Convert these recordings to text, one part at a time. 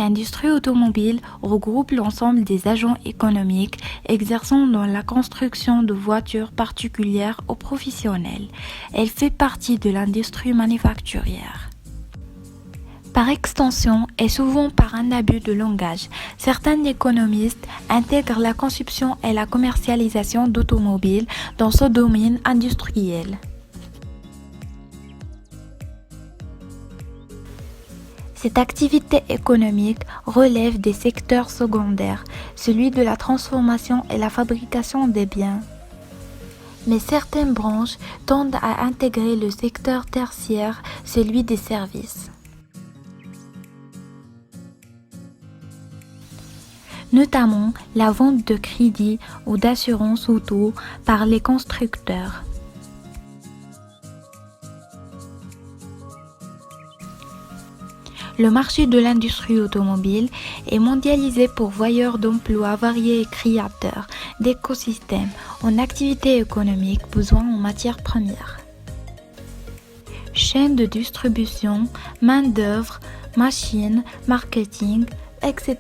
L'industrie automobile regroupe l'ensemble des agents économiques exerçant dans la construction de voitures particulières ou professionnelles. Elle fait partie de l'industrie manufacturière. Par extension et souvent par un abus de langage, certains économistes intègrent la conception et la commercialisation d'automobiles dans ce domaine industriel. Cette activité économique relève des secteurs secondaires, celui de la transformation et la fabrication des biens. Mais certaines branches tendent à intégrer le secteur tertiaire, celui des services. Notamment la vente de crédits ou d'assurance auto par les constructeurs. Le marché de l'industrie automobile est mondialisé pourvoyeur d'emplois variés et créateur d'écosystèmes en activité économique besoin en matières premières. Chaîne de distribution, main-d'œuvre, machines, marketing, etc.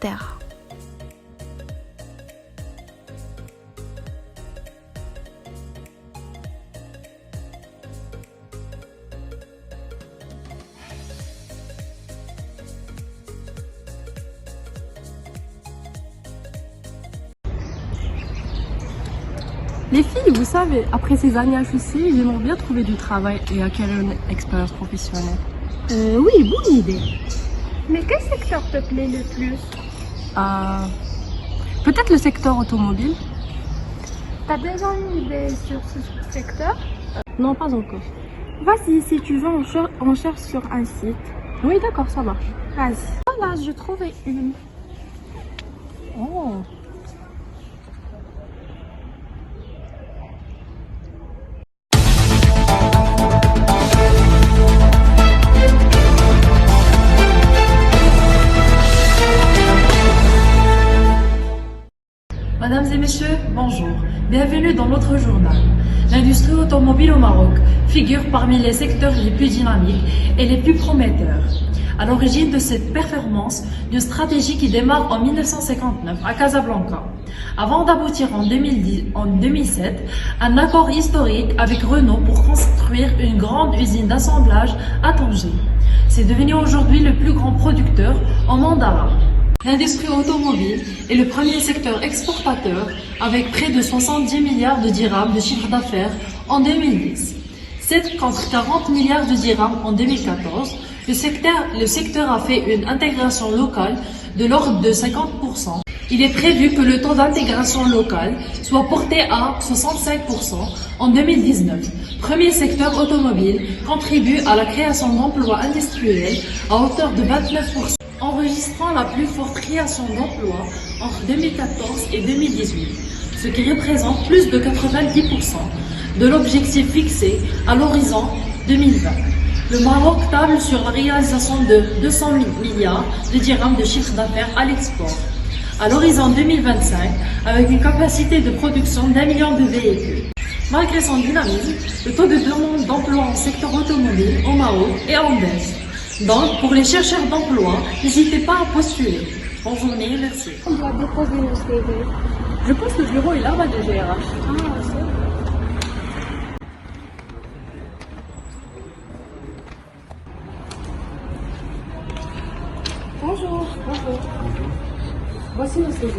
Les filles, vous savez, après ces années à HEC, j'aimerais bien trouver du travail et acquérir une expérience professionnelle. Oui, bonne idée. Mais quel secteur te plaît le plus? Peut-être le secteur automobile? T'as déjà une idée sur ce secteur? Non, pas encore. Vas-y, si tu veux, on cherche sur un site. Oui, d'accord, ça marche. Vas-y. Voilà, j'ai trouvé une. Oh. Mesdames et messieurs, bonjour. Bienvenue dans notre journal. L'industrie automobile au Maroc figure parmi les secteurs les plus dynamiques et les plus prometteurs. À l'origine de cette performance, d'une stratégie qui démarre en 1959 à Casablanca, avant d'aboutir en 2007 un accord historique avec Renault pour construire une grande usine d'assemblage à Tanger. C'est devenu aujourd'hui le plus grand producteur au monde arabe. L'industrie automobile est le premier secteur exportateur avec près de 70 milliards de dirhams de chiffre d'affaires en 2010. C'est contre 40 milliards de dirhams en 2014. Le secteur a fait une intégration locale de l'ordre de 50%. Il est prévu que le taux d'intégration locale soit porté à 65% en 2019. Premier secteur automobile contribue à la création d'emplois industriels à hauteur de 29%. Enregistrant la plus forte création d'emplois entre 2014 et 2018, ce qui représente plus de 90% de l'objectif fixé à l'horizon 2020. Le Maroc table sur la réalisation de 200 milliards de dirhams de chiffre d'affaires à l'export à l'horizon 2025 avec une capacité de production d'1 million de véhicules. Malgré son dynamisme, le taux de demande d'emploi en secteur automobile au Maroc est en baisse. Donc, pour les chercheurs d'emploi, n'hésitez pas à postuler. Bonne journée, merci. On doit déposer le CV. Je pense que le bureau est là-bas de GRH. Bonjour. Bonjour. Voici le CV.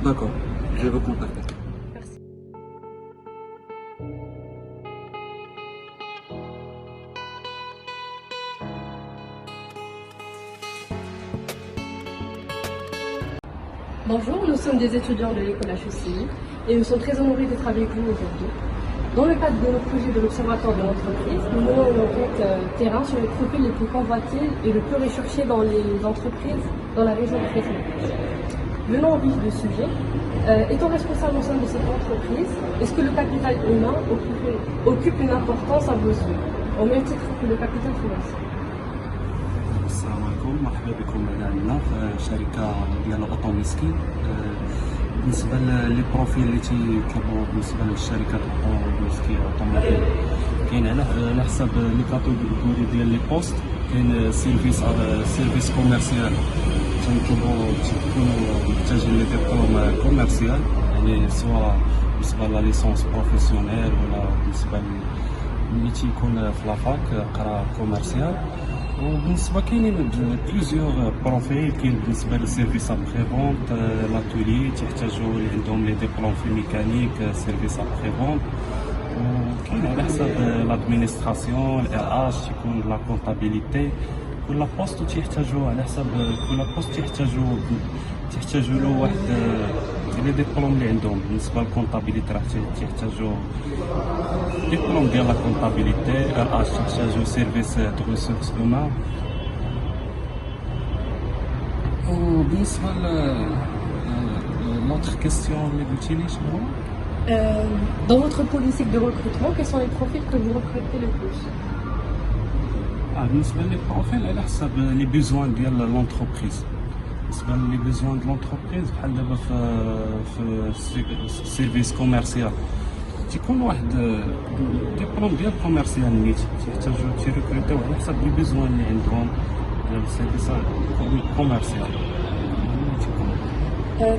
D'accord, je vais vous contacter. Bonjour, nous sommes des étudiants de l'école HECI et nous sommes très honorés d'être avec vous aujourd'hui. Dans le cadre de notre projet de l'Observatoire de l'entreprise, nous menons une enquête terrain sur les profils les plus convoités et le plus recherchés dans les entreprises dans la région de Fès-Meknès. Venons au vif du sujet. Étant responsable au sein de cette entreprise, est-ce que le capital humain occupe une importance à vos yeux, au même titre que le capital financier? السلام عليكم، مرحبا بكم معنا في شركة ديال أوتوميسكي. بالنسبه لي بروفيل اللي تيطلبوا بالنسبه للشركات الاوتوموبيل، كاين على حسب لي كاتيجوري ديال لي بوست. كاين سيرفيس كوميرسيال تنطلبوا تيكونوا محتاجين لي ديبلوم كوميرسيال، يعني سواء بالنسبه لا ليسونس بروفيسيونيل ولا بالنسبه اللي تيكون في لافاك قرا كوميرسيال. وبالنسبه كاينين بليزيور بروفيل. كاين بالنسبه للسيرفيس ابخي فونت لاتولي تيحتاجوا اللي عندهم لي ديبلوم في ميكانيك سيرفيس ابخي فونت. وكاين على حسب لادمينستراسيون الار اش تيكون لا كونطابيليتي. كل بوست تيحتاجوا على حسب كل بوست تيحتاجوا له واحد لي ديبلوم اللي عندهم. بالنسبه للكونطابيليتي راه تيحتاجوا ديبلوم ديال لا كونطابيليتي. ار اش تيحتاجوا سيرفيس دو ريسورس هومان. وبالنسبه لوتر كيستيون اللي قلتي لي شنو هو؟ Dans votre politique de recrutement, quels sont les profils que vous recrutez le plus? بالنسبه لي بروفيل على حسب لي بيزوان ديال لونتربريز. بالنسبه لي بيزوان ديال لونتربريز بحال دابا في سيرفيس كوميرسيال تيكون واحد ديبلوم ديال كوميرسيال نيت تيريكروتيو على حسب لي بيزوان اللي عندهم ديال السيرفيس كوميرسيال.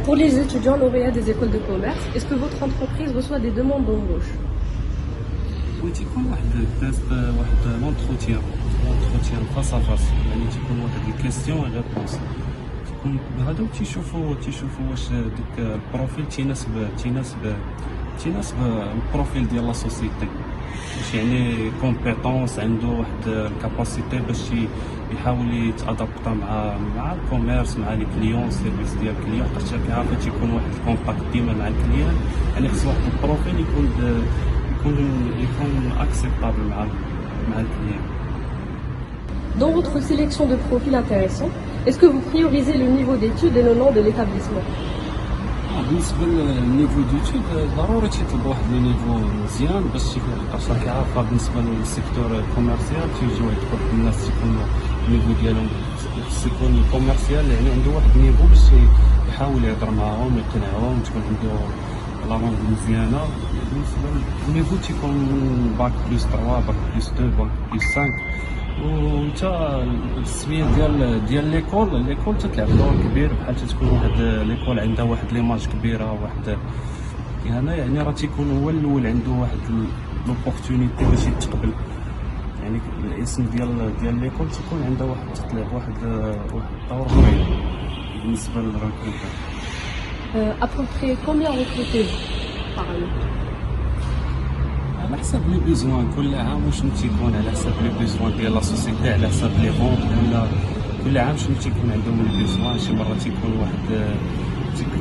Pour les étudiants lauréats des écoles de commerce, est-ce que votre entreprise reçoit des demandes d'embauche? تيكون واحد التيست واحد لونتروتيان فاس ا فاس، يعني تيكون واحد الكيستيون ريبونس. تيكون هادو تيشوفوا واش ديك البروفيل تيناسب البروفيل ديال لا سوسيتي، واش يعني كومبيتونس عنده واحد الكاباسيتي باش يحاول يتادابتا مع الكوميرس مع لي كليون سيرفيس ديال الكليون. حتى كيعرف تيكون واحد الكونتاكت ديما مع الكليون، يعني خص واحد البروفيل يكون اكسبتابل مع الكليون. Dans votre sélection de profils intéressants, est-ce que vous priorisez le niveau d'études et le nom de l'établissement? بالنسبه للنيفو ديتود ضروري تيطلب واحد لو نيفو مزيان باش تيقدر كيعرف. بالنسبه للسيكتور كوميرسيال تيجيو يدخل الناس تيكون النيفو ديالهم يكون كوميرسيال، يعني عنده واحد النيفو باش يحاول يهضر معاهم يقنعهم، تكون عنده لا لونغ مزيانه. بالنسبه للنيفو تيكون باك بلس 3 باك بلس 2 باك بلس 5. وتا التسميه ديال ليكول تتلعب دور كبير، بحال تكون واحد ليكول عندها واحد ليماج كبيره، واحد يعني راه تيكون هو الاول عنده واحد لوبورتونيتي باش يتقبل. يعني الاسم ديال ليكول تيكون عندها واحد تتلعب واحد الدور مهم بالنسبه للريكروتور. À peu près combien recrutez-vous par année? على حسب لي بيزوان كل عام وشنو تيكون، على حسب لي بيزوان ديال لا سوسيتي، على حسب لي فونت كل عام شنو تيكون عندهم لي بيزوان. شي مرات تيكون واحد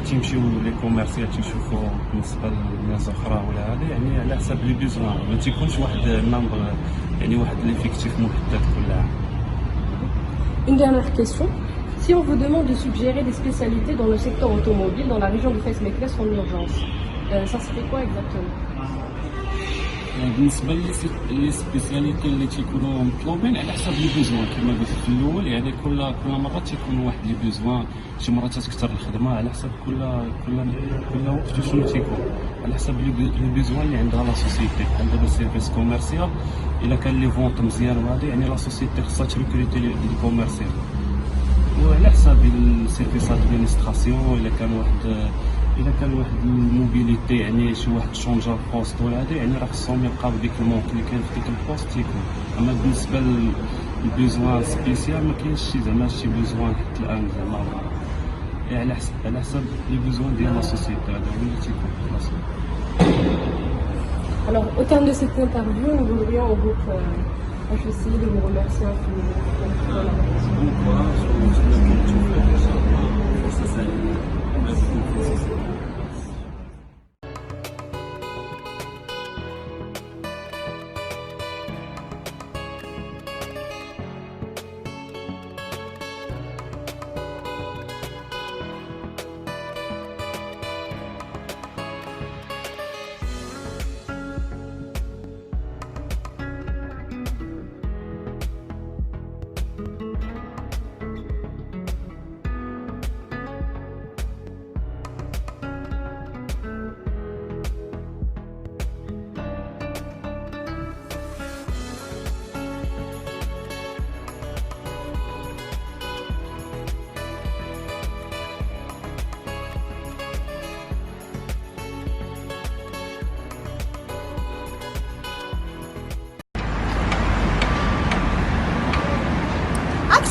تيمشيو لي كوميرسيال تيشوفوا بالنسبه للناس اخرى ولا هذا، يعني على حسب لي بيزوان ما تيكونش واحد النمبر، يعني واحد ليفيكتيف محدد كل عام. Une dernière question. Si on vous demande de suggérer des spécialités dans le secteur automobile dans la région de Fès-Meknès en urgence, ça serait quoi exactement? بالنسبه لي سبيسياليتي اللي تيكونوا مطلوبين على حسب لي بيزوان كما قلت في الاول، يعني كل مره تيكون واحد لي بيزوان. شي مرات تكثر الخدمه على حسب كل وقت شنو تيكون، على حسب لي بيزوان اللي عندها لا سوسيتي. بحال دابا سيرفيس كوميرسيال الا كان لي فونت مزيان وهذا، يعني لا سوسيتي خصها تريكروتي لي كوميرسيال. وعلى حسب السيرفيس ادمينستراسيون الا كان واحد الموبيليتي، يعني شي واحد شونجا بوست ولا هذا، يعني راه خصهم يلقاو ديك المونك اللي كاين في ديك البوست تيكون. اما بالنسبه للبيزوان سبيسيال ما كاينش زعما شي بيزوان حتى الان زعما، يعني على حسب لي بيزوان ديال لا سوسيتي هذا هو اللي تيكون خلاص. Alors, au terme de cette interview, nous voudrions au groupe HEC de vous remercier infiniment pour la participation.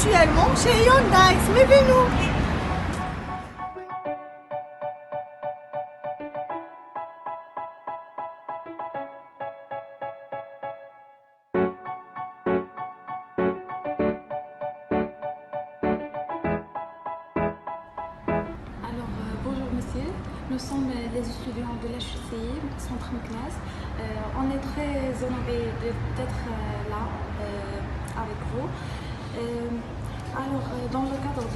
actuellement chez Hyundai. Suivez-nous. Bonjour monsieur, nous sommes les étudiants de l'HECI, centre classe. On est très honorés d'être là avec vous. Dans le cadre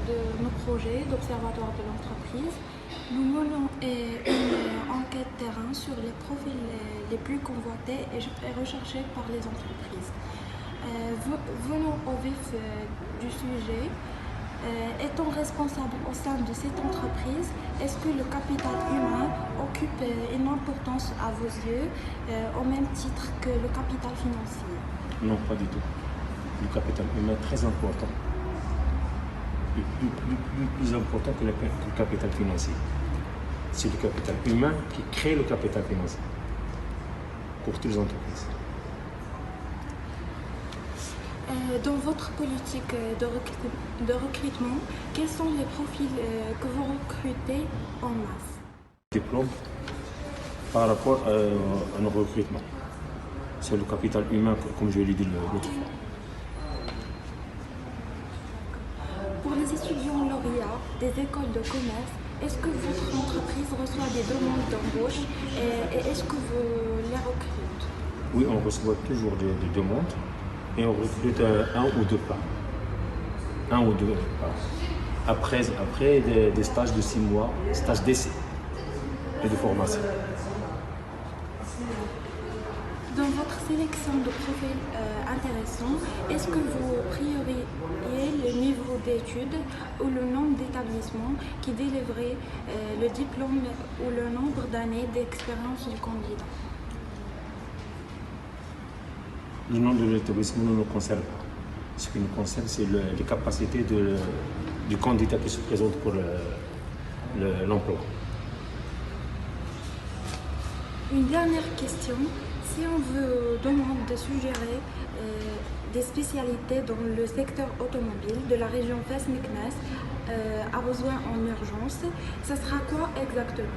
de nos projets d'observatoire de l'entreprise, nous menons une enquête terrain sur les profils les plus convoités et recherchés par les entreprises. Venons au vif du sujet. Étant responsable au sein de cette entreprise, est-ce que le capital humain occupe une importance à vos yeux au même titre que le capital financier? Non, pas du tout. Le capital humain est très important. Plus important que le capital financier. C'est le capital humain qui crée le capital financier pour toutes les entreprises. Dans votre politique de recrutement, quels sont les profils que vous recrutez en masse? Diplôme par rapport à nos recrutements. C'est le capital humain, comme je l'ai dit l'autre fois. Pour les étudiants lauréats des écoles de commerce, est-ce que votre entreprise reçoit des demandes d'embauche et est-ce que vous les recrutez? Oui, on reçoit toujours des demandes. Et on recrute un ou deux pas. Après des stages de 6 mois, stages d'essai et de formation. Dans votre sélection de profils intéressants, est-ce que vous prioriez le niveau d'études ou le nombre d'établissements qui délivraient le diplôme ou le nombre d'années d'expérience du candidat? Le nom de l'établissement ne nous concerne pas. Ce qui nous concerne, c'est les capacités du candidat qui se présente pour l'emploi. Une dernière question. Si on vous demande de suggérer des spécialités dans le secteur automobile de la région Fès-Meknès à besoin en urgence, ça sera quoi exactement?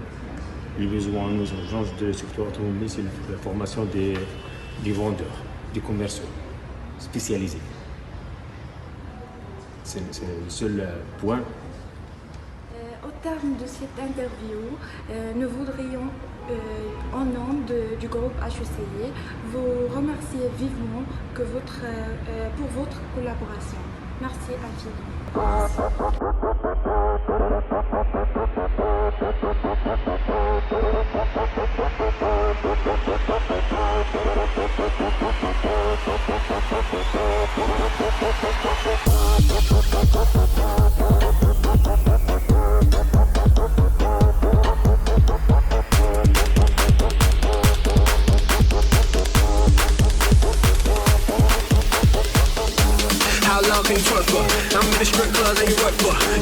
Le besoin en urgence du secteur automobile, c'est la formation des vendeurs, des commerciaux spécialisés. C'est le seul point. Au terme de cette interview, nous voudrions, au nom du groupe HECI, vous remercier vivement pour votre collaboration. Merci How long can you twerk for? I'm in the strip club that you work for.